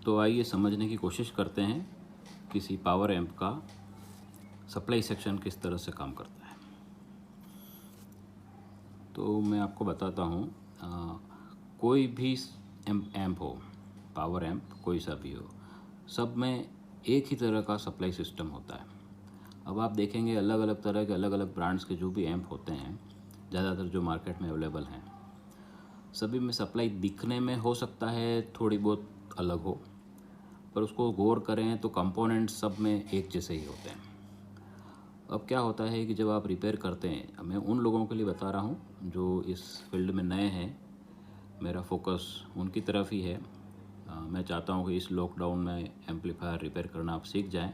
तो आइए समझने की कोशिश करते हैं किसी पावर एम्प का सप्लाई सेक्शन किस तरह से काम करता है। तो मैं आपको बताता हूँ, कोई भी एम्प हो, पावर एम्प कोई सा भी हो, सब में एक ही तरह का सप्लाई सिस्टम होता है। अब आप देखेंगे अलग अलग तरह के अलग अलग ब्रांड्स के जो भी एम्प होते हैं, ज़्यादातर जो मार्केट में अवेलेबल हैं, सभी में सप्लाई दिखने में हो सकता है थोड़ी बहुत अलग हो, पर उसको गौर करें तो कंपोनेंट्स सब में एक जैसे ही होते हैं। अब क्या होता है कि जब आप रिपेयर करते हैं, मैं उन लोगों के लिए बता रहा हूँ जो इस फील्ड में नए हैं, मेरा फोकस उनकी तरफ ही है। मैं चाहता हूँ कि इस लॉकडाउन में एम्पलीफायर रिपेयर करना आप सीख जाएं,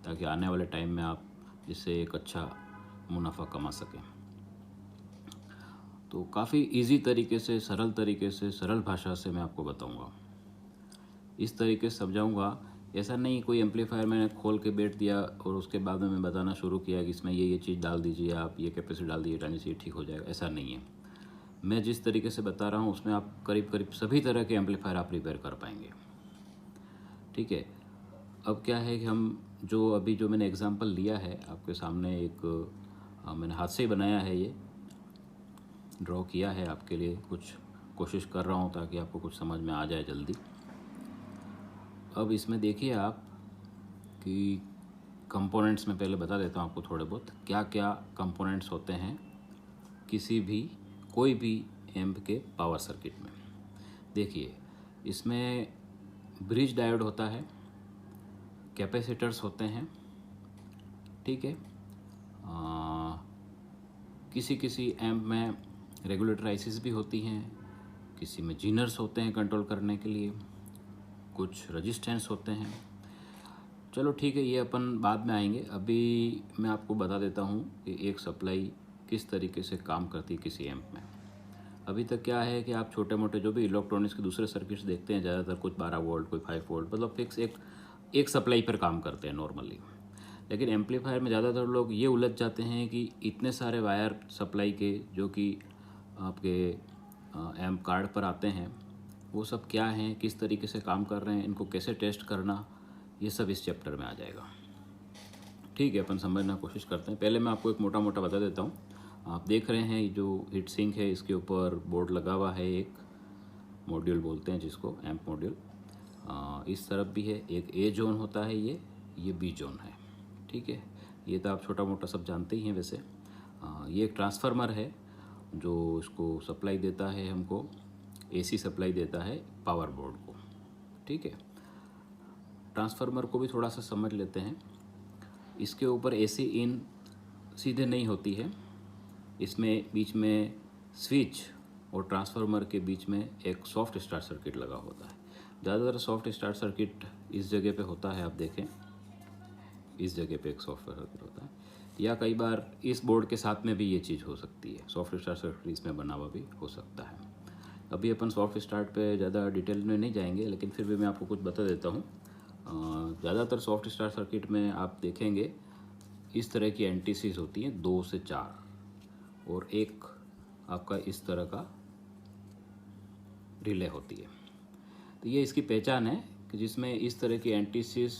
ताकि आने वाले टाइम में आप इससे एक अच्छा मुनाफा कमा सकें। तो काफ़ी इजी तरीके से, सरल तरीके से, सरल भाषा से मैं आपको बताऊँगा, इस तरीके से समझाऊँगा। ऐसा नहीं कोई एम्पलीफायर मैंने खोल के बैठ दिया और उसके बाद में मैं बताना शुरू किया कि इसमें ये चीज़ डाल दीजिए, आप ये कैपेसिटी डाल दीजिए, डालने से ठीक हो जाएगा। ऐसा नहीं है। मैं जिस तरीके से बता रहा हूँ उसमें आप करीब करीब सभी तरह के एम्पलीफायर आप रिपेयर कर पाएंगे। ठीक है। अब क्या है कि हम जो मैंने एग्जांपल लिया है आपके सामने, एक मैंने हाथ से ही बनाया है, ये ड्रॉ किया है आपके लिए, कुछ कोशिश कर रहा हूँ ताकि आपको कुछ समझ में आ जाए जल्दी। अब इसमें देखिए आप कि कंपोनेंट्स में पहले बता देता हूँ आपको थोड़े बहुत, क्या क्या कंपोनेंट्स होते हैं कोई भी एम्प के पावर सर्किट में। देखिए, इसमें ब्रिज डायोड होता है, कैपेसिटर्स होते हैं, ठीक है। किसी किसी एम्प में रेगुलेटर आईसीज भी होती हैं, किसी में जीनर्स होते हैं कंट्रोल करने के लिए, कुछ रजिस्टेंस होते हैं। चलो ठीक है, ये अपन बाद में आएंगे। अभी मैं आपको बता देता हूँ कि एक सप्लाई किस तरीके से काम करती है किसी एम्प में। अभी तक क्या है कि आप छोटे मोटे जो भी इलेक्ट्रॉनिक्स के दूसरे सर्किट्स देखते हैं, ज़्यादातर कुछ 12 वोल्ट, कोई 5 वोल्ट, मतलब फिक्स एक सप्लाई पर काम करते हैं नॉर्मली। लेकिन एम्पलीफायर में ज़्यादातर लोग ये उलझ जाते हैं कि इतने सारे वायर सप्लाई के जो कि आपके एम्प कार्ड पर आते हैं, वो सब क्या हैं, किस तरीके से काम कर रहे हैं, इनको कैसे टेस्ट करना, ये सब इस चैप्टर में आ जाएगा। ठीक है, अपन समझना कोशिश करते हैं। पहले मैं आपको एक मोटा मोटा बता देता हूँ। आप देख रहे हैं जो हीट सिंक है, इसके ऊपर बोर्ड लगा हुआ है, एक मॉड्यूल बोलते हैं जिसको, एम्प मॉड्यूल। इस तरफ भी है, एक ए जोन होता है, ये बी जोन है। ठीक है, ये तो आप छोटा मोटा सब जानते ही हैं वैसे। ये एक ट्रांसफार्मर है जो इसको सप्लाई देता है, हमको एसी सप्लाई देता है पावर बोर्ड को। ठीक है, ट्रांसफार्मर को भी थोड़ा सा समझ लेते हैं। इसके ऊपर एसी इन सीधे नहीं होती है, इसमें बीच में स्विच और ट्रांसफार्मर के बीच में एक सॉफ्ट स्टार्ट सर्किट लगा होता है। ज़्यादातर सॉफ्ट स्टार्ट सर्किट इस जगह पे होता है, आप देखें इस जगह पे एक सॉफ्ट सर्किट होता है, या कई बार इस बोर्ड के साथ में भी ये चीज़ हो सकती है, सॉफ्ट स्टार्ट सर्किट इसमें बना हुआ भी हो सकता है। अभी अपन सॉफ्ट स्टार्ट पे ज़्यादा डिटेल में नहीं जाएंगे, लेकिन फिर भी मैं आपको कुछ बता देता हूँ। ज़्यादातर सॉफ्ट स्टार्ट सर्किट में आप देखेंगे इस तरह की एंटीसीज होती हैं, 2 से 4, और एक आपका इस तरह का रिले होती है। तो ये इसकी पहचान है कि जिसमें इस तरह की एंटीसीज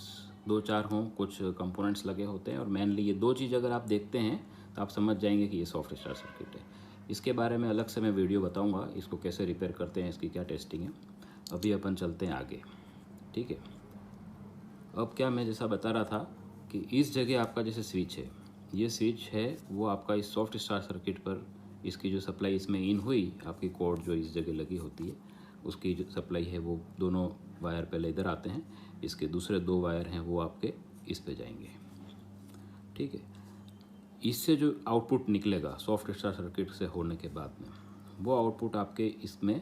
2-4 हों, कुछ कंपोनेंट्स लगे होते हैं, और मेनली ये दो चीज़ अगर आप देखते हैं तो आप समझ जाएंगे कि ये सॉफ्ट स्टार्ट सर्किट है। इसके बारे में अलग से मैं वीडियो बताऊंगा, इसको कैसे रिपेयर करते हैं, इसकी क्या टेस्टिंग है। अभी अपन चलते हैं आगे। ठीक है, अब क्या मैं जैसा बता रहा था कि इस जगह आपका जैसे स्विच है, ये स्विच है वो आपका इस सॉफ्ट स्टार्ट सर्किट पर, इसकी जो सप्लाई इसमें इन हुई, आपकी कॉर्ड जो इस जगह लगी होती है उसकी जो सप्लाई है, वो दोनों वायर पहले इधर आते हैं, इसके दूसरे 2 वायर हैं वो आपके इस पे जाएंगे। ठीक है, इससे जो आउटपुट निकलेगा सॉफ्ट स्टार्ट सर्किट से होने के बाद में, वो आउटपुट आपके इसमें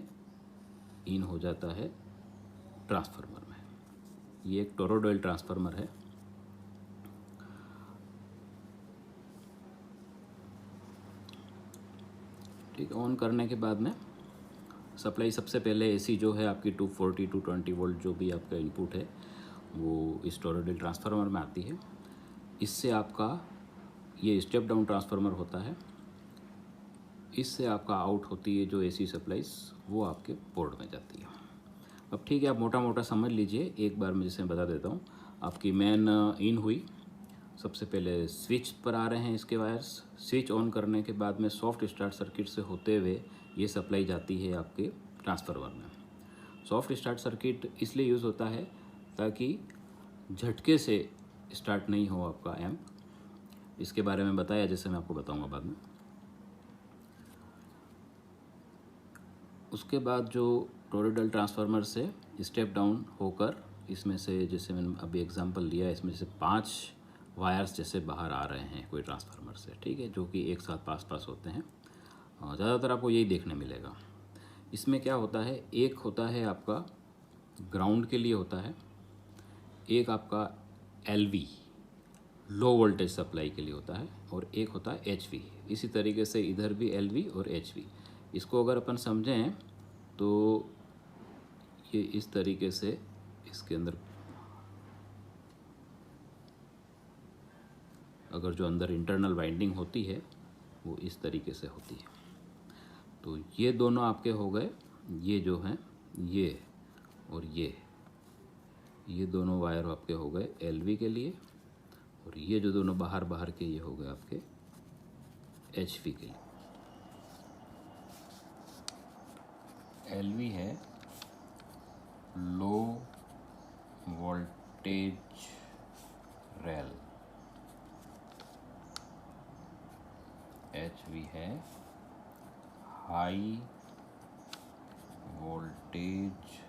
इन हो जाता है ट्रांसफार्मर में। ये एक टोरोडॉयल ट्रांसफार्मर है। ठीक है, ऑन करने के बाद में सप्लाई सबसे पहले एसी जो है आपकी 240 220 वोल्ट जो भी आपका इनपुट है वो इस टोरोडॉयल ट्रांसफार्मर में आती है। इससे आपका ये स्टेप डाउन ट्रांसफार्मर होता है, इससे आपका आउट होती है जो एसी सप्लाईज, वो आपके बोर्ड में जाती है। अब ठीक है, आप मोटा मोटा समझ लीजिए, एक बार मैं जैसे बता देता हूँ। आपकी मेन इन हुई, सबसे पहले स्विच पर आ रहे हैं इसके वायर्स। स्विच ऑन करने के बाद में सॉफ्ट स्टार्ट सर्किट से होते हुए ये सप्लाई जाती है आपके ट्रांसफार्मर में। सॉफ्ट स्टार्ट सर्किट इसलिए यूज़ होता है ताकि झटके से स्टार्ट नहीं हो आपका एम्प। इसके बारे में बताया, जैसे मैं आपको बताऊंगा बाद में। उसके बाद जो टॉरॉयडल ट्रांसफार्मर से स्टेप डाउन होकर इसमें से, जैसे मैंने अभी एग्जांपल लिया, इसमें से 5 वायर्स जैसे बाहर आ रहे हैं कोई ट्रांसफार्मर से, ठीक है, जो कि एक साथ पास होते हैं। ज़्यादातर आपको यही देखने मिलेगा। इसमें क्या होता है, एक होता है आपका ग्राउंड के लिए होता है, एक आपका एलवी लो वोल्टेज सप्लाई के लिए होता है, और एक होता है एचवी। इसी तरीके से इधर भी एलवी और एचवी। इसको अगर अपन समझें तो ये इस तरीके से इसके अंदर, अगर जो अंदर इंटरनल वाइंडिंग होती है वो इस तरीके से होती है। तो ये दोनों आपके हो गए, ये जो हैं ये और ये दोनों वायर आपके हो गए एलवी के लिए, और ये जो दोनों बाहर के ये हो गए आपके एचवी के लिए। एलवी है लो वोल्टेज रेल, एचवी है हाई वोल्टेज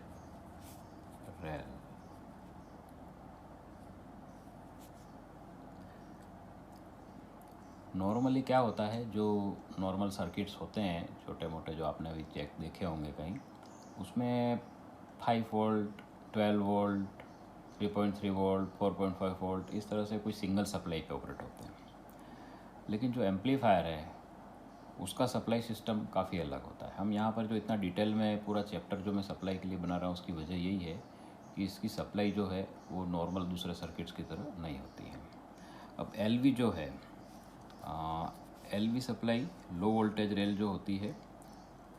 रेल। नॉर्मली क्या होता है, जो नॉर्मल सर्किट्स होते हैं छोटे मोटे, जो आपने अभी चेक देखे होंगे कहीं, उसमें 5 वोल्ट, 12 वोल्ट, 3.3 वोल्ट, 4.5 वोल्ट, इस तरह से कोई सिंगल सप्लाई पे ऑपरेट होते हैं। लेकिन जो एम्पलीफायर है उसका सप्लाई सिस्टम काफ़ी अलग होता है। हम यहाँ पर जो इतना डिटेल में पूरा चैप्टर जो मैं सप्लाई के लिए बना रहा हूँ, उसकी वजह यही है कि इसकी सप्लाई जो है वो नॉर्मल दूसरे सर्किट्स की तरह नहीं होती है। अब एलवी जो है, LV supply low voltage rail जो होती है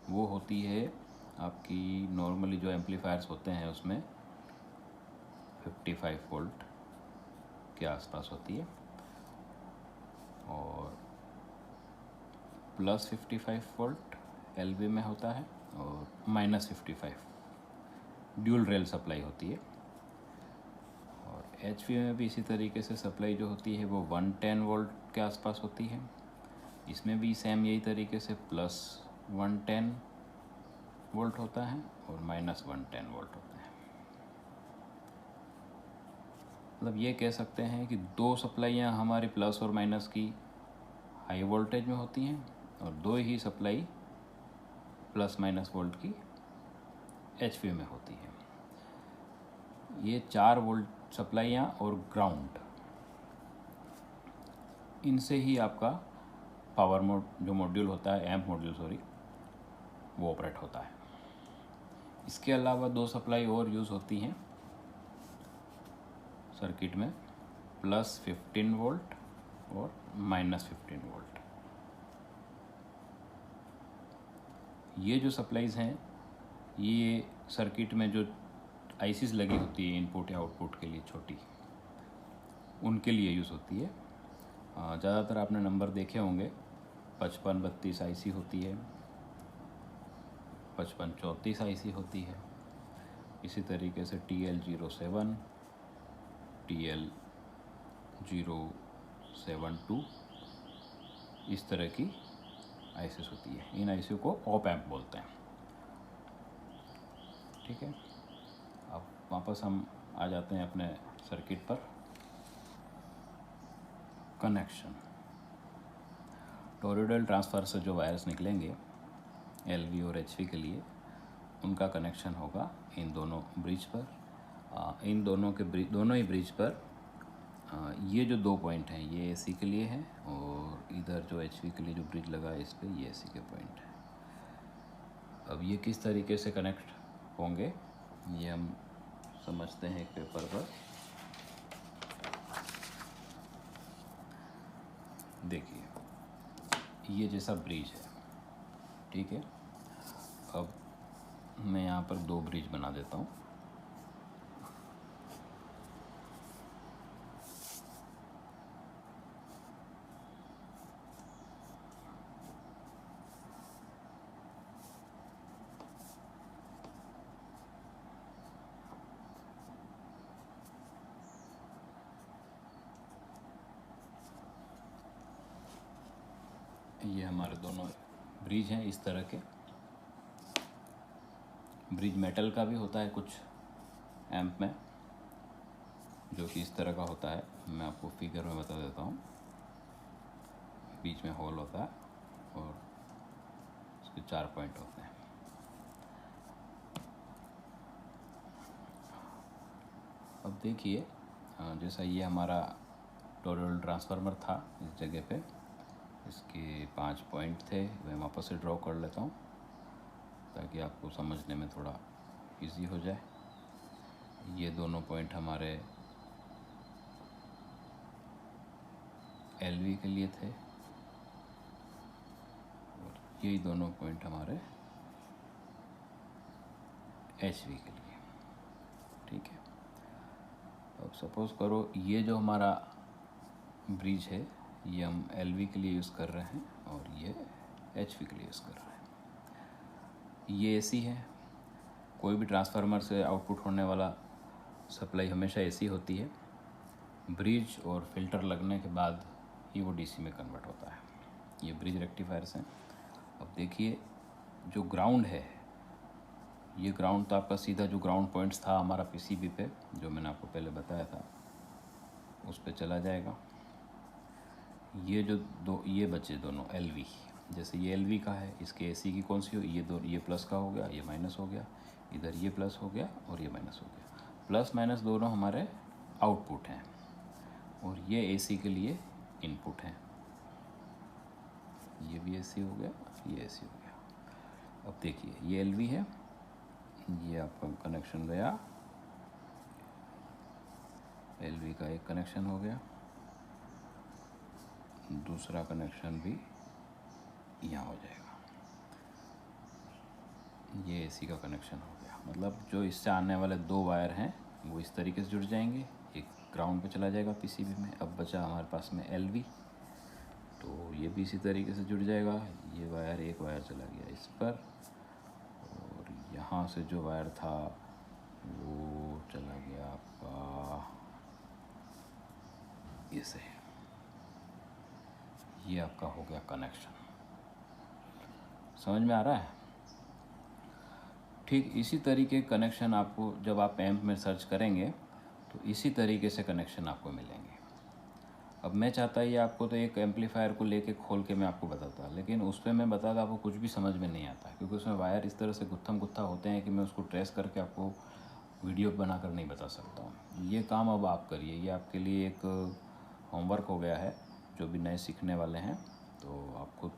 वो होती है आपकी, नॉर्मली जो एम्पलीफायर्स होते हैं उसमें 55 वोल्ट के आसपास होती है, और प्लस 55 वोल्ट एलवी में होता है, और माइनस 55 ड्यूल रेल सप्लाई होती है। और एचवी में भी इसी तरीके से सप्लाई जो होती है वो 110 वोल्ट के आसपास होती है। इसमें भी सेम यही तरीके से प्लस 110 वोल्ट होता है और माइनस 110 वोल्ट होता है। मतलब ये कह सकते हैं कि 2 सप्लाइयाँ हमारी प्लस और माइनस की हाई वोल्टेज में होती हैं, और 2 ही सप्लाई प्लस माइनस वोल्ट की एचवी में होती है। ये 4 वोल्ट सप्लाइयाँ और ग्राउंड, इनसे ही आपका पावर मोड जो मॉड्यूल होता है, एम्प मॉड्यूल सॉरी, वो ऑपरेट होता है। इसके अलावा 2 सप्लाई और यूज़ होती हैं सर्किट में, प्लस 15 वोल्ट और माइनस 15 वोल्ट। ये जो सप्लाईज़ हैं ये सर्किट में जो आईसीज लगी होती है इनपुट या आउटपुट के लिए छोटी, उनके लिए यूज़ होती है। ज़्यादातर आपने नंबर देखे होंगे, 5532 आईसी होती है, 5534 आईसी होती है, इसी तरीके से TL07, TL072, इस तरह की आईसीज होती है। इन आईसी को ऑप एम्प बोलते हैं। ठीक है, अब वापस हम आ जाते हैं अपने सर्किट पर। कनेक्शन, टॉरॉयडल ट्रांसफार्मर से जो वायर्स निकलेंगे एलवी और एचवी के लिए, उनका कनेक्शन होगा इन दोनों ब्रिज पर। इन दोनों ही ब्रिज पर ये जो 2 पॉइंट हैं ये एसी के लिए है, और इधर जो एचवी के लिए जो ब्रिज लगा है इस पर ये एसी के पॉइंट है। अब ये किस तरीके से कनेक्ट होंगे ये हम समझते हैं एक पेपर पर। देखिए, ये जैसा ब्रिज है, ठीक है। अब मैं यहाँ पर 2 ब्रिज बना देता हूँ। ये हमारे दोनों ब्रिज हैं इस तरह के। ब्रिज मेटल का भी होता है कुछ एम्प में, जो कि इस तरह का होता है। मैं आपको फिगर में बता देता हूँ। बीच में होल होता है और उसके 4 पॉइंट होते हैं। अब देखिए, जैसा ये हमारा टोरॉइडल ट्रांसफार्मर था, इस जगह पे इसके 5 पॉइंट थे। मैं वापस से ड्रॉ कर लेता हूँ ताकि आपको समझने में थोड़ा इजी हो जाए। ये दोनों पॉइंट हमारे एलवी के लिए थे और यही दोनों पॉइंट हमारे एचवी के लिए। ठीक है, अब सपोज़ करो ये जो हमारा ब्रिज है ये हम एलवी के लिए यूज़ कर रहे हैं और ये एचवी के लिए यूज़ कर रहे हैं। ये एसी है। कोई भी ट्रांसफार्मर से आउटपुट होने वाला सप्लाई हमेशा एसी होती है। ब्रिज और फिल्टर लगने के बाद ही वो डीसी में कन्वर्ट होता है। ये ब्रिज रेक्टिफायर्स हैं। अब देखिए, जो ग्राउंड है, ये ग्राउंड तो आपका सीधा जो ग्राउंड पॉइंट्स था हमारा पीसीबी पे, जो मैंने आपको पहले बताया था, उस पे चला जाएगा। ये जो ये बचे दोनों एलवी, जैसे ये एलवी का है, इसके एसी की कौन सी हो, ये प्लस का हो गया, ये माइनस हो गया, इधर ये प्लस हो गया और ये माइनस हो गया। प्लस माइनस दोनों हमारे आउटपुट हैं और ये एसी के लिए इनपुट हैं। ये भी एसी हो गया, ये एसी हो गया। अब देखिए, ये एलवी है, ये आपका कनेक्शन गया, एलवी का एक कनेक्शन हो गया, दूसरा कनेक्शन भी यहाँ हो जाएगा। ये एसी का कनेक्शन हो गया। मतलब जो इससे आने वाले 2 वायर हैं वो इस तरीके से जुड़ जाएंगे, एक ग्राउंड पे चला जाएगा पीसीबी में। अब बचा हमारे पास में एलवी, तो ये भी इसी तरीके से जुड़ जाएगा। ये वायर, एक वायर चला गया इस पर और यहाँ से जो वायर था वो चला गया आपका इसे। ये आपका हो गया कनेक्शन। समझ में आ रहा है? ठीक इसी तरीके कनेक्शन आपको जब आप एम्प में सर्च करेंगे तो इसी तरीके से कनेक्शन आपको मिलेंगे। अब मैं चाहता ये आपको तो एक एम्पलीफायर को लेके खोल के मैं आपको बताता, लेकिन उस पर मैं बताता आपको कुछ भी समझ में नहीं आता, क्योंकि उसमें वायर इस तरह से गुत्थम गुत्था होते हैं कि मैं उसको ट्रेस करके आपको वीडियो बनाकर नहीं बता सकता हूँ। ये काम अब आप करिए, ये आपके लिए एक होमवर्क हो गया है। जो भी नए सीखने वाले हैं तो आप खुद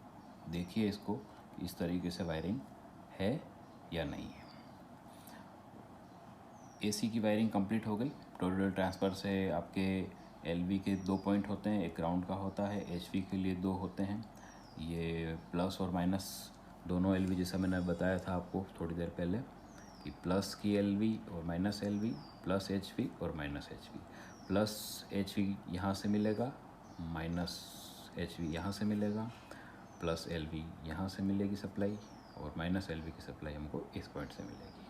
देखिए इसको, इस तरीके से वायरिंग है या नहीं है। एसी की वायरिंग कंप्लीट हो गई। टोरॉइडल ट्रांसफ़र से आपके एलवी के 2 पॉइंट होते हैं, एक ग्राउंड का होता है, एचवी के लिए 2 होते हैं। ये प्लस और माइनस दोनों एलवी, जैसा मैंने बताया था आपको थोड़ी देर पहले कि प्लस की एलवी और माइनस एलवी, प्लस एचवी और माइनस एचवी। प्लस एचवी यहाँ से मिलेगा, माइनस एचवी यहाँ से मिलेगा, प्लस एलवी यहाँ से मिलेगी सप्लाई और माइनस एलवी की सप्लाई हमको इस पॉइंट से मिलेगी।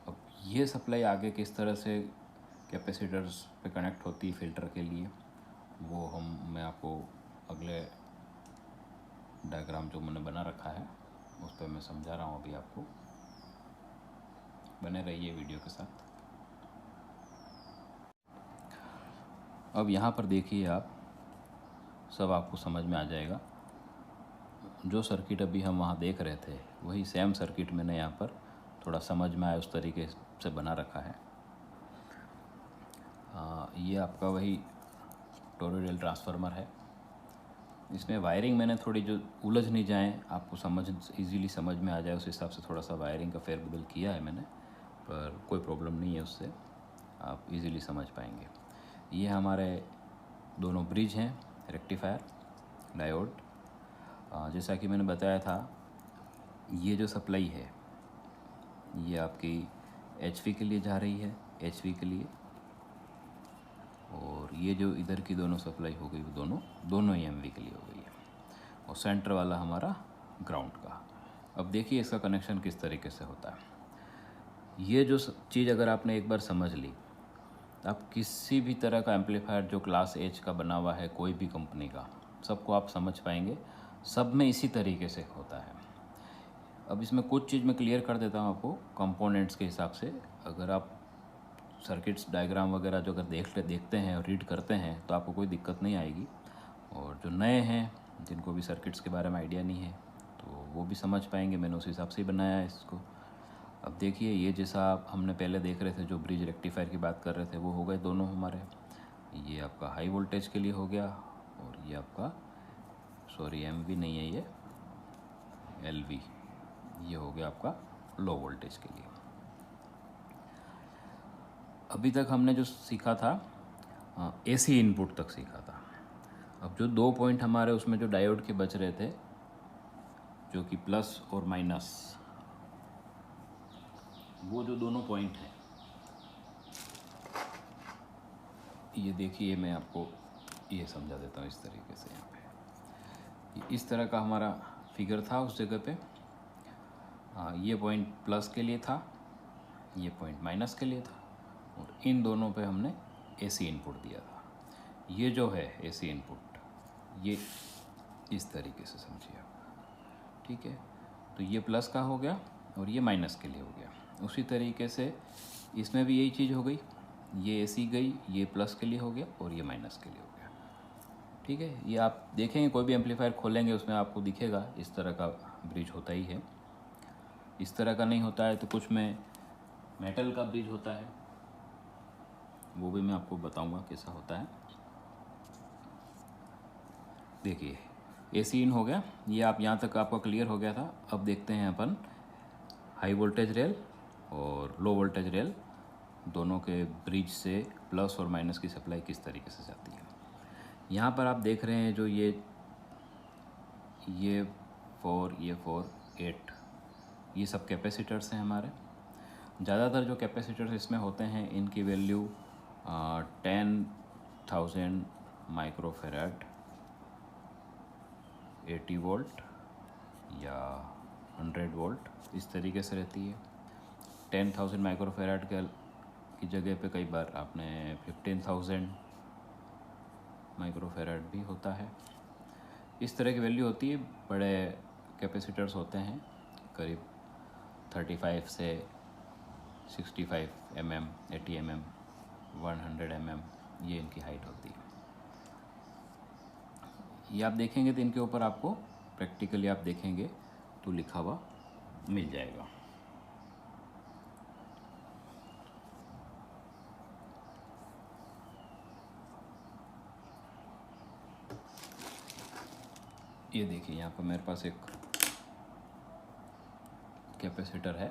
अब ये सप्लाई आगे किस तरह से कैपेसिटर्स पे कनेक्ट होती है फ़िल्टर के लिए, वो मैं आपको अगले डायग्राम जो मैंने बना रखा है उस पर मैं समझा रहा हूँ अभी आपको। बने रहिए वीडियो के साथ। अब यहाँ पर देखिए, आप सब आपको समझ में आ जाएगा। जो सर्किट अभी हम वहाँ देख रहे थे वही सेम सर्किट मैंने यहाँ पर थोड़ा समझ में आया उस तरीके से बना रखा है। ये आपका वही टोरॉइडल ट्रांसफार्मर है। इसमें वायरिंग मैंने थोड़ी, जो उलझ नहीं जाए, आपको इजीली समझ में आ जाए, उस हिसाब से थोड़ा सा वायरिंग का फेरबदल किया है मैंने, पर कोई प्रॉब्लम नहीं है, उससे आप इजीली समझ पाएंगे। ये हमारे दोनों ब्रिज हैं, रेक्टिफायर, डायोड। जैसा कि मैंने बताया था, ये जो सप्लाई है ये आपकी एचवी के लिए जा रही है, एचवी के लिए, और ये जो इधर की दोनों सप्लाई हो गई वो दोनों ही एमवी के लिए हो गई है, और सेंटर वाला हमारा ग्राउंड का। अब देखिए इसका कनेक्शन किस तरीके से होता है। ये जो चीज़ अगर आपने एक बार समझ ली, आप किसी भी तरह का एम्पलीफायर जो क्लास एच का बना हुआ है कोई भी कंपनी का, सबको आप समझ पाएंगे, सब में इसी तरीके से होता है। अब इसमें कुछ चीज़ मैं क्लियर कर देता हूँ आपको कंपोनेंट्स के हिसाब से। अगर आप सर्किट्स डायग्राम वगैरह जो अगर देखते हैं और रीड करते हैं तो आपको कोई दिक्कत नहीं आएगी, और जो नए हैं जिनको भी सर्किट्स के बारे में आइडिया नहीं है तो वो भी समझ पाएंगे। मैंने उस हिसाब से ही बनाया है इसको। अब देखिए ये जैसा हमने पहले देख रहे थे, जो ब्रिज रेक्टिफायर की बात कर रहे थे, वो हो गए दोनों हमारे। ये आपका हाई वोल्टेज के लिए हो गया, और ये आपका एमवी नहीं है, ये एलवी, ये हो गया आपका लो वोल्टेज के लिए। अभी तक हमने जो सीखा था एसी इनपुट तक सीखा था। अब जो 2 पॉइंट हमारे उसमें जो डायोड के बच रहे थे, जो कि प्लस और माइनस, वो जो दोनों पॉइंट हैं, ये देखिए मैं आपको ये समझा देता हूँ इस तरीके से। यहाँ पे इस तरह का हमारा फिगर था उस जगह पे। ये पॉइंट प्लस के लिए था, ये पॉइंट माइनस के लिए था, और इन दोनों पे हमने एसी इनपुट दिया था। ये जो है एसी इनपुट, ये इस तरीके से समझिए आप, ठीक है। तो ये प्लस का हो गया और ये माइनस के लिए हो गया। उसी तरीके से इसमें भी यही चीज़ हो गई, ये एसी गई, ये प्लस के लिए हो गया और ये माइनस के लिए हो गया, ठीक है। ये आप देखेंगे कोई भी एम्पलीफायर खोलेंगे उसमें आपको दिखेगा इस तरह का ब्रिज होता ही है। इस तरह का नहीं होता है तो कुछ में मेटल का ब्रिज होता है, वो भी मैं आपको बताऊंगा कैसा होता है। देखिए एसी इन हो गया, ये आप यहाँ तक आपका क्लियर हो गया था। अब देखते हैं अपन हाई वोल्टेज रेल और लो वोल्टेज रेल दोनों के ब्रिज से प्लस और माइनस की सप्लाई किस तरीके से जाती है। यहाँ पर आप देख रहे हैं जो ये 4, ये 4, 8, ये सब कैपेसिटर्स हैं हमारे। ज़्यादातर जो कैपेसिटर्स इसमें होते हैं इनकी वैल्यू 10,000 माइक्रोफेराड, 80 वोल्ट या 100 वोल्ट इस तरीके से रहती है। 10,000 माइक्रोफेराड की जगह पे कई बार आपने 15,000 माइक्रोफेराड भी होता है। इस तरह की वैल्यू होती है। बड़े कैपेसिटर्स होते हैं करीब 35 से 65 mm, 80 mm, 100 mm, ये इनकी हाइट होती है। ये आप देखेंगे तो इनके ऊपर आपको प्रैक्टिकली आप देखेंगे तो लिखा हुआ मिल जाएगा। ये देखिए यहाँ पर मेरे पास एक कैपेसिटर है,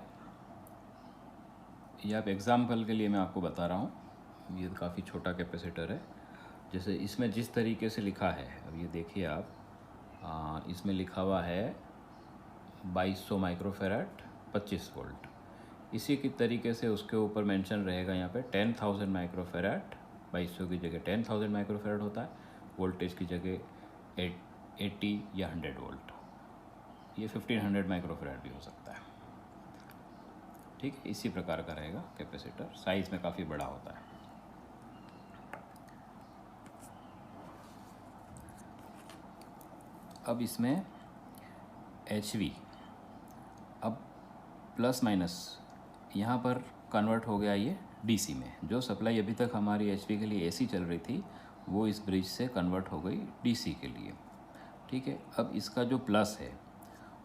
ये आप एग्जाम्पल के लिए मैं आपको बता रहा हूँ। ये काफ़ी छोटा कैपेसिटर है। जैसे इसमें जिस तरीके से लिखा है, अब ये देखिए आप, इसमें लिखा हुआ है 2200 माइक्रोफेराड 25 वोल्ट। इसी की तरीके से उसके ऊपर मेंशन रहेगा यहाँ पे 10,000 माइक्रोफेराड, 2200 की जगह 10,000 माइक्रोफेराड होता है, वोल्टेज की जगह 80 या 100 वोल्ट, ये 1500 माइक्रोफेराड भी हो सकता है, ठीक है। इसी प्रकार का रहेगा कैपेसिटर, साइज़ में काफ़ी बड़ा होता है। अब इसमें HV, अब प्लस माइनस यहाँ पर कन्वर्ट हो गया ये DC में। जो सप्लाई अभी तक हमारी HV के लिए AC चल रही थी वो इस ब्रिज से कन्वर्ट हो गई DC के लिए, ठीक है। अब इसका जो प्लस है,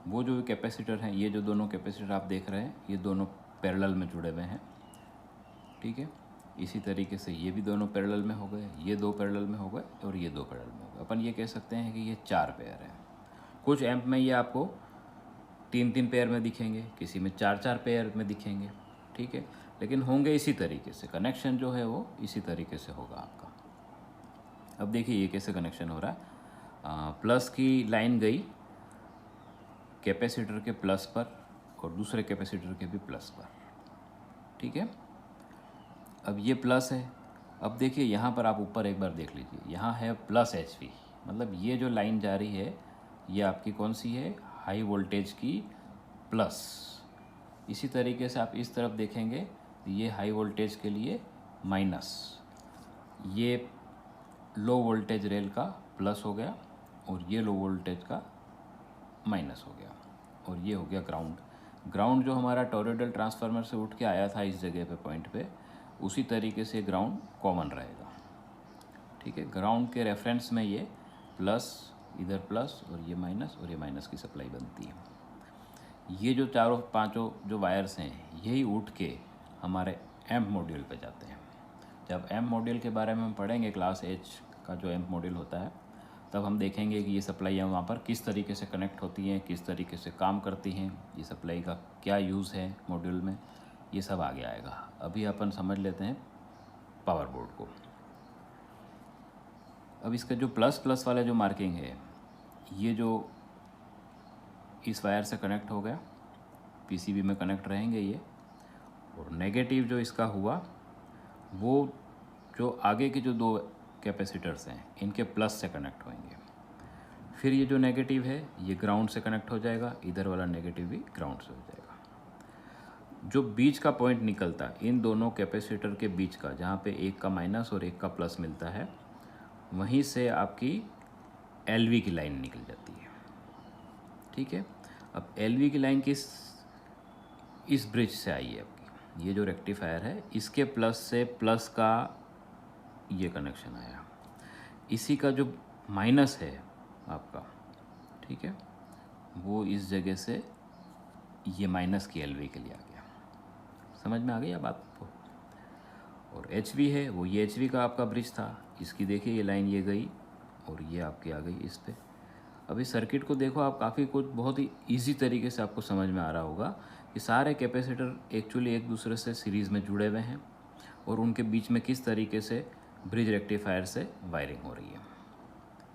वो जो कैपेसिटर हैं, ये जो दोनों कैपेसिटर आप देख रहे हैं, ये दोनों पैरेलल में जुड़े हुए हैं, ठीक है। इसी तरीके से ये भी दोनों पैरेलल में हो गए, ये 2 पैरेलल में हो गए और ये 2 पैरेलल में हो गए। अपन ये कह सकते हैं कि ये 4 पेयर हैं। कुछ एम्प में ये आपको 3-3 पेयर में दिखेंगे, किसी में 4-4 पेयर में दिखेंगे, ठीक है। लेकिन होंगे इसी तरीके से, कनेक्शन जो है वो इसी तरीके से होगा आपका। अब देखिए ये कैसे कनेक्शन हो रहा है। प्लस की लाइन गई कैपेसिटर के प्लस पर और दूसरे कैपेसिटर के भी प्लस पर। ठीक है, अब ये प्लस है। अब देखिए यहाँ पर आप ऊपर एक बार देख लीजिए, यहाँ है प्लस HV, मतलब ये जो लाइन जा रही है ये आपकी कौन सी है, हाई वोल्टेज की प्लस। इसी तरीके से आप इस तरफ देखेंगे तो ये हाई वोल्टेज के लिए माइनस, ये लो वोल्टेज रेल का प्लस हो गया और ये लो वोल्टेज का माइनस हो गया, और ये हो गया ग्राउंड। ग्राउंड जो हमारा टॉरॉयडल ट्रांसफार्मर से उठ के आया था इस जगह पे पॉइंट पे, उसी तरीके से ग्राउंड कॉमन रहेगा। ठीक है, ग्राउंड के रेफरेंस में ये प्लस, इधर प्लस और ये माइनस की सप्लाई बनती है। ये जो चारों पांचों जो वायर्स हैं यही उठ के हमारे एम्प मॉड्यूल पे जाते हैं। जब एम्प मॉड्यूल के बारे में हम पढ़ेंगे क्लास H का जो एम्प मॉड्यूल होता है, तब हम देखेंगे कि ये सप्लाईयाँ वहाँ पर किस तरीके से कनेक्ट होती हैं, किस तरीके से काम करती हैं, ये सप्लाई का क्या यूज़ है मॉड्यूल में, ये सब आगे आएगा। अभी अपन समझ लेते हैं पावर बोर्ड को। अब इसका जो प्लस प्लस वाला जो मार्किंग है, ये जो इस वायर से कनेक्ट हो गया, PCB में कनेक्ट रहेंगे ये, और नेगेटिव जो इसका हुआ वो जो आगे के जो दो कैपेसिटर्स हैं इनके प्लस से कनेक्ट होंगे। फिर ये जो नेगेटिव है ये ग्राउंड से कनेक्ट हो जाएगा, इधर वाला नेगेटिव भी ग्राउंड से हो जाएगा। जो बीच का पॉइंट निकलता है इन दोनों कैपेसिटर के बीच का, जहाँ पे एक का माइनस और एक का प्लस मिलता है, वहीं से आपकी LV की लाइन निकल जाती है। ठीक है, अब LV की लाइन इस ब्रिज से आई है आपकी, ये जो रेक्टिफायर है इसके प्लस से प्लस का ये कनेक्शन आया, इसी का जो माइनस है आपका, ठीक है, वो इस जगह से ये माइनस की LV के लिए आ गया। समझ में आ गई अब आपको? और HV है, वो ये HV का आपका ब्रिज था, इसकी देखिए ये लाइन ये गई और ये आपकी आ गई इस पे। अब इस सर्किट को देखो आप, काफ़ी कुछ बहुत ही ईजी तरीके से आपको समझ में आ रहा होगा कि सारे कैपेसिटर एक्चुअली एक दूसरे से सीरीज़ में जुड़े हुए हैं और उनके बीच में किस तरीके से ब्रिज रेक्टिफायर से वायरिंग हो रही है।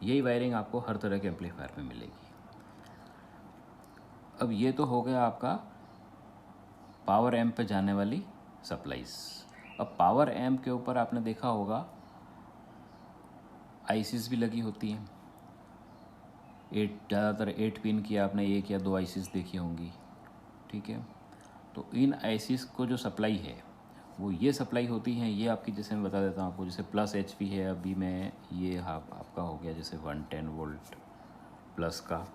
यही वायरिंग आपको हर तरह के एम्पलीफायर में मिलेगी। अब ये तो हो गया आपका पावर एम्प पे जाने वाली सप्लाईज। अब पावर एम्प के ऊपर आपने देखा होगा आईसीज भी लगी होती हैं। ज़्यादातर 8 पिन की आपने 1 या 2 आईसीज देखी होंगी। ठीक है, तो इन आईसीज को जो सप्लाई है वो ये सप्लाई होती हैं, ये आपकी, जैसे मैं बता देता हूँ आपको, जैसे प्लस HP है, अभी मैं ये आपका हो गया जैसे 110 वोल्ट प्लस का,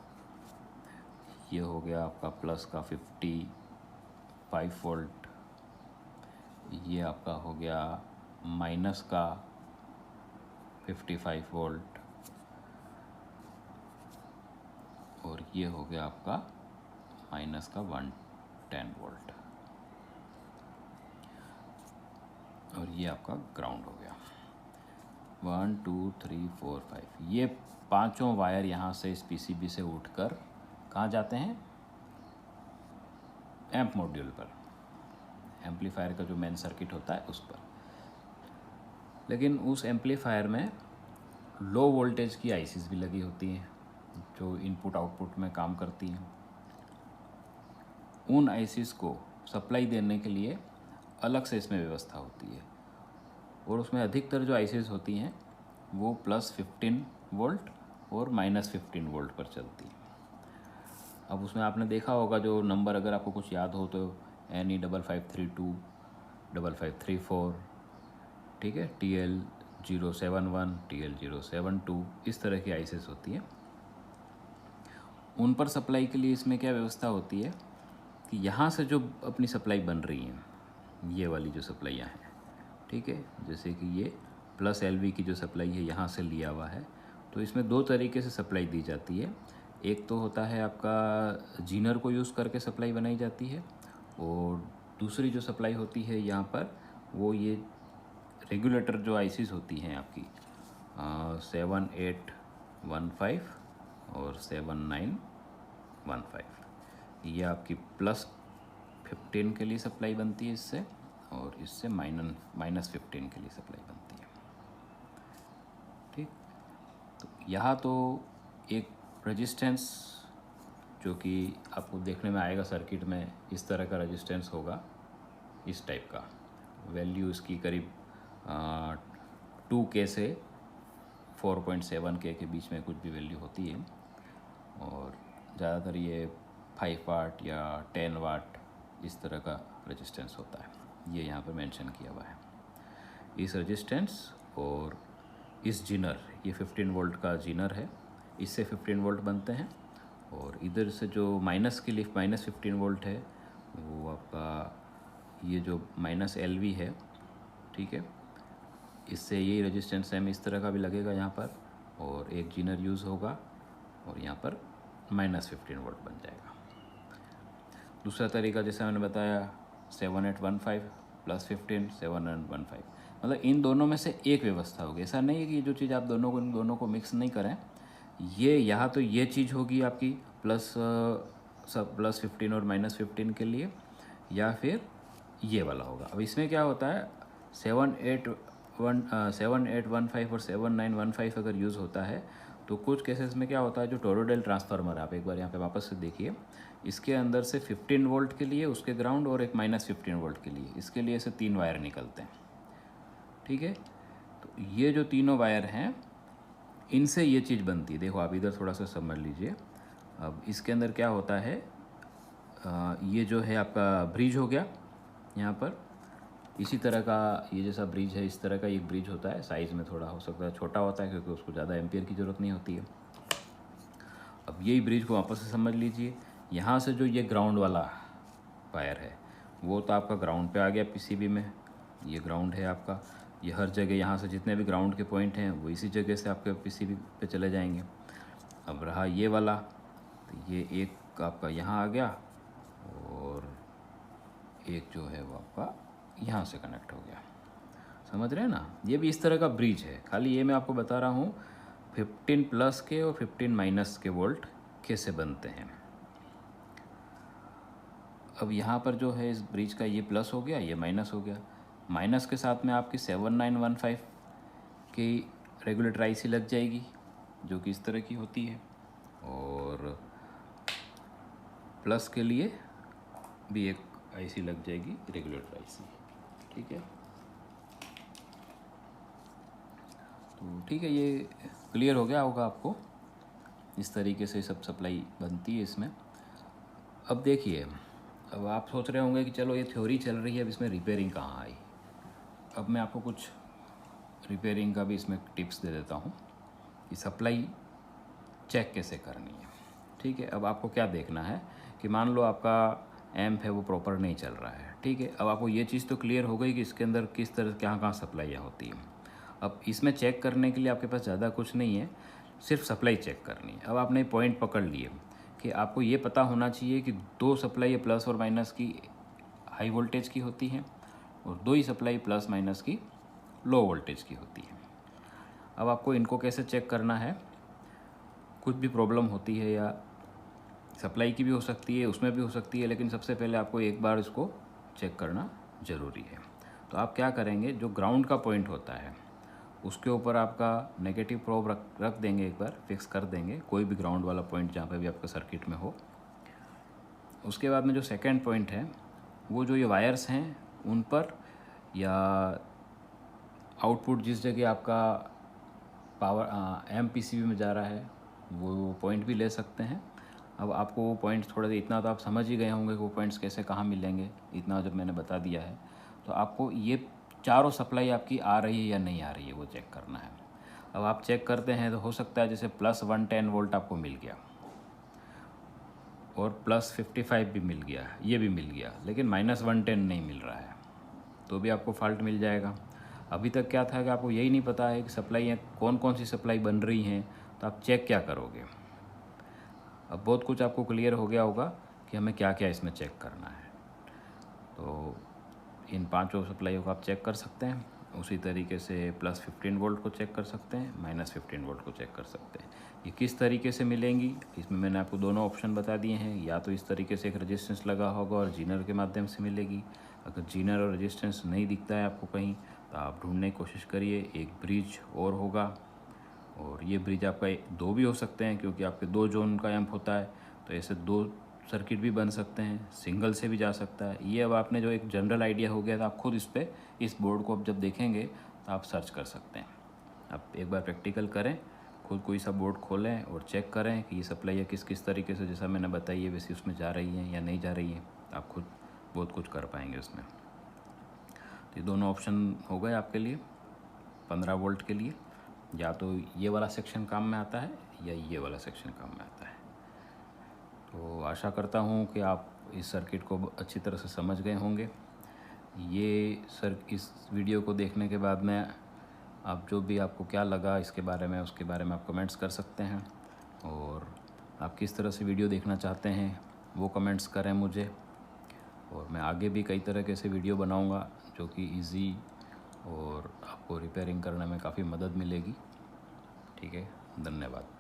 ये हो गया आपका प्लस का 55 वोल्ट, ये आपका हो गया माइनस का 55 वोल्ट, और ये हो गया आपका माइनस का 110 वोल्ट, और ये आपका ग्राउंड हो गया। 1 2 3 4 5, ये पांचों वायर यहाँ से इस PCB से उठकर कहाँ जाते हैं, एम्प मॉड्यूल पर, एम्पलीफायर का जो मेन सर्किट होता है उस पर। लेकिन उस एम्पलीफायर में लो वोल्टेज की आईसीज भी लगी होती हैं जो इनपुट आउटपुट में काम करती हैं। उन आईसीज को सप्लाई देने के लिए अलग से इसमें व्यवस्था होती है, और उसमें अधिकतर जो आईसीज होती हैं वो +15 वोल्ट और -15 वोल्ट पर चलती है। अब उसमें आपने देखा होगा जो नंबर, अगर आपको कुछ याद हो तो NE 5532, 5534, ठीक है, TL 071, TL 072, इस तरह की आईसीज होती हैं। उन पर सप्लाई के लिए इसमें क्या व्यवस्था होती है कि यहाँ से जो अपनी सप्लाई बन रही है, ये वाली जो सप्लाइयाँ हैं, ठीक है, जैसे कि ये प्लस LV की जो सप्लाई है यहाँ से लिया हुआ है, तो इसमें 2 तरीके से सप्लाई दी जाती है। एक तो होता है आपका जीनर को यूज़ करके सप्लाई बनाई जाती है, और दूसरी जो सप्लाई होती है यहाँ पर वो ये रेगुलेटर जो आईसीज होती हैं आपकी 7815 और 7915, ये आपकी +15 के लिए सप्लाई बनती है इससे, और इससे -15 के लिए सप्लाई बनती है। ठीक, तो यहाँ तो एक रेजिस्टेंस जो कि आपको देखने में आएगा सर्किट में इस तरह का रेजिस्टेंस होगा, इस टाइप का। वैल्यू इसकी करीब 2K से 4.7K के बीच में कुछ भी वैल्यू होती है, और ज़्यादातर ये 5 वाट या 10 वाट इस तरह का रेजिस्टेंस होता है। ये यहाँ पर मेंशन किया हुआ है। इस रेजिस्टेंस और इस जीनर, ये 15 वोल्ट का जीनर है, इससे 15 वोल्ट बनते हैं, और इधर से जो माइनस की लिफ्ट -15 वोल्ट है वो आपका ये जो -LV है, ठीक है, इससे यही रेजिस्टेंस सेम इस तरह का भी लगेगा यहाँ पर, और एक जीनर यूज़ होगा और यहाँ पर -15 वोल्ट बन जाएगा। दूसरा तरीका जैसे मैंने बताया 7815 + 15 7815, मतलब इन दोनों में से एक व्यवस्था होगी। ऐसा नहीं है कि जो चीज़ आप इन दोनों को मिक्स नहीं करें। ये यहाँ तो ये चीज़ होगी आपकी +15 और -15 के लिए, या फिर ये वाला होगा। अब इसमें क्या होता है 7815 और 7915 अगर यूज़ होता है तो कुछ केसेस में क्या होता है, जो टोरोडेल ट्रांसफार्मर है, आप एक बार यहाँ पे वापस से देखिए, इसके अंदर से 15 वोल्ट के लिए उसके ग्राउंड और एक -15 वोल्ट के लिए, इसके लिए से 3 वायर निकलते हैं, ठीक है। तो ये जो तीनों वायर हैं इनसे ये चीज़ बनती है। देखो आप इधर थोड़ा सा समझ लीजिए। अब इसके अंदर क्या होता है, ये जो है आपका ब्रिज हो गया, यहाँ पर इसी तरह का ये जैसा ब्रिज है, इस तरह का एक ब्रिज होता है। साइज़ में थोड़ा हो सकता है छोटा होता है क्योंकि उसको ज़्यादा एम्पियर की ज़रूरत नहीं होती है। अब यही ब्रिज को वापस से समझ लीजिए। यहाँ से जो ये ग्राउंड वाला वायर है वो तो आपका ग्राउंड पे आ गया पीसीबी में, ये ग्राउंड है आपका। ये हर जगह यहाँ से जितने भी ग्राउंड के पॉइंट हैं वो इसी जगह से आपके पीसीबी पे चले जाएंगे। अब रहा ये वाला, तो ये एक आपका यहाँ आ गया और एक जो है वो आपका यहाँ से कनेक्ट हो गया। समझ रहे हैं ना? ये भी इस तरह का ब्रिज है। खाली ये मैं आपको बता रहा हूँ 15+ के और 15- के वोल्ट कैसे बनते हैं। अब यहाँ पर जो है इस ब्रिज का ये प्लस हो गया, ये माइनस हो गया। माइनस के साथ में आपकी 7915 की रेगुलेटर आईसी लग जाएगी जो कि इस तरह की होती है, और प्लस के लिए भी एक आईसी लग जाएगी, रेगुलेटर आईसी, ठीक है। तो ठीक है, ये क्लियर हो गया होगा आपको। इस तरीके से सब सप्लाई बनती है इसमें। अब देखिए, अब आप सोच रहे होंगे कि चलो ये थ्योरी चल रही है, अब इसमें रिपेयरिंग कहाँ आई। अब मैं आपको कुछ रिपेयरिंग का भी इसमें टिप्स दे देता हूँ कि सप्लाई चेक कैसे करनी है, ठीक है। अब आपको क्या देखना है कि मान लो आपका एम्प है वो प्रॉपर नहीं चल रहा है, ठीक है। अब आपको ये चीज़ तो क्लियर हो गई कि इसके अंदर किस तरह कहाँ कहाँ सप्लाइयाँ होती हैं। अब इसमें चेक करने के लिए आपके पास ज़्यादा कुछ नहीं है, सिर्फ सप्लाई चेक करनी है। अब आपने पॉइंट पकड़ लिए कि आपको ये पता होना चाहिए कि 2 सप्लाई प्लस और माइनस की हाई वोल्टेज की होती हैं और 2 ही सप्लाई प्लस माइनस की लो वोल्टेज की होती है। अब आपको इनको कैसे चेक करना है, कुछ भी प्रॉब्लम होती है या सप्लाई की भी हो सकती है, उसमें भी हो सकती है, लेकिन सबसे पहले आपको एक बार इसको चेक करना ज़रूरी है। तो आप क्या करेंगे, जो ग्राउंड का पॉइंट होता है उसके ऊपर आपका नेगेटिव प्रोब रख देंगे, एक बार फिक्स कर देंगे, कोई भी ग्राउंड वाला पॉइंट जहाँ पे भी आपका सर्किट में हो। उसके बाद में जो सेकंड पॉइंट है वो जो ये वायर्स हैं उन पर, या आउटपुट जिस जगह आपका पावर एमपीसीबी में जा रहा है वो पॉइंट भी ले सकते हैं। अब आपको वो पॉइंट्स थोड़ा सा, इतना तो आप समझ ही गए होंगे कि वो पॉइंट्स कैसे कहाँ मिलेंगे, इतना जब मैंने बता दिया है। तो आपको ये चारों सप्लाई आपकी आ रही है या नहीं आ रही है वो चेक करना है। अब आप चेक करते हैं तो हो सकता है जैसे +110 वोल्ट आपको मिल गया और +55 भी मिल गया, ये भी मिल गया, लेकिन -110 नहीं मिल रहा है, तो भी आपको फॉल्ट मिल जाएगा। अभी तक क्या था कि आपको यही नहीं पता है कि सप्लाई कौन कौन सी सप्लाई बन रही हैं, तो आप चेक क्या करोगे। अब बहुत कुछ आपको क्लियर हो गया होगा कि हमें क्या क्या इसमें चेक करना है। तो इन 5 सप्लाइयों को आप चेक कर सकते हैं। उसी तरीके से +15 वोल्ट को चेक कर सकते हैं, -15 वोल्ट को चेक कर सकते हैं। ये किस तरीके से मिलेंगी, इसमें मैंने आपको दोनों ऑप्शन बता दिए हैं। या तो इस तरीके से एक रेजिस्टेंस लगा होगा और जीनर के माध्यम से मिलेगी। अगर जीनर और रेजिस्टेंस नहीं दिखता है आपको कहीं, तो आप ढूंढने की कोशिश करिए। एक ब्रिज और होगा, और ये ब्रिज आपका 2 भी हो सकते हैं क्योंकि आपके 2 जोन का एम्प होता है, तो ऐसे 2 सर्किट भी बन सकते हैं, सिंगल से भी जा सकता है। ये अब आपने जो एक जनरल आइडिया हो गया था, आप खुद इस बोर्ड को अब जब देखेंगे तो आप सर्च कर सकते हैं। आप एक बार प्रैक्टिकल करें, खुद कोई सा बोर्ड खोलें और चेक करें कि ये सप्लाई किस किस तरीके से, जैसा मैंने बताई है वैसे उसमें जा रही है या नहीं जा रही है। आप खुद बहुत कुछ कर पाएंगे उसमें। तो ये दोनों ऑप्शन हो गए आपके लिए 15 वोल्ट के लिए, या तो ये वाला सेक्शन काम में आता है या ये वाला सेक्शन काम में आता है। तो आशा करता हूँ कि आप इस सर्किट को अच्छी तरह से समझ गए होंगे। इस वीडियो को देखने के बाद में आप जो भी आपको क्या लगा इसके बारे में, उसके बारे में आप कमेंट्स कर सकते हैं। और आप किस तरह से वीडियो देखना चाहते हैं वो कमेंट्स करें मुझे, और मैं आगे भी कई तरह के से वीडियो बनाऊंगा जो कि इजी और आपको रिपेयरिंग करने में काफ़ी मदद मिलेगी। ठीक है, धन्यवाद।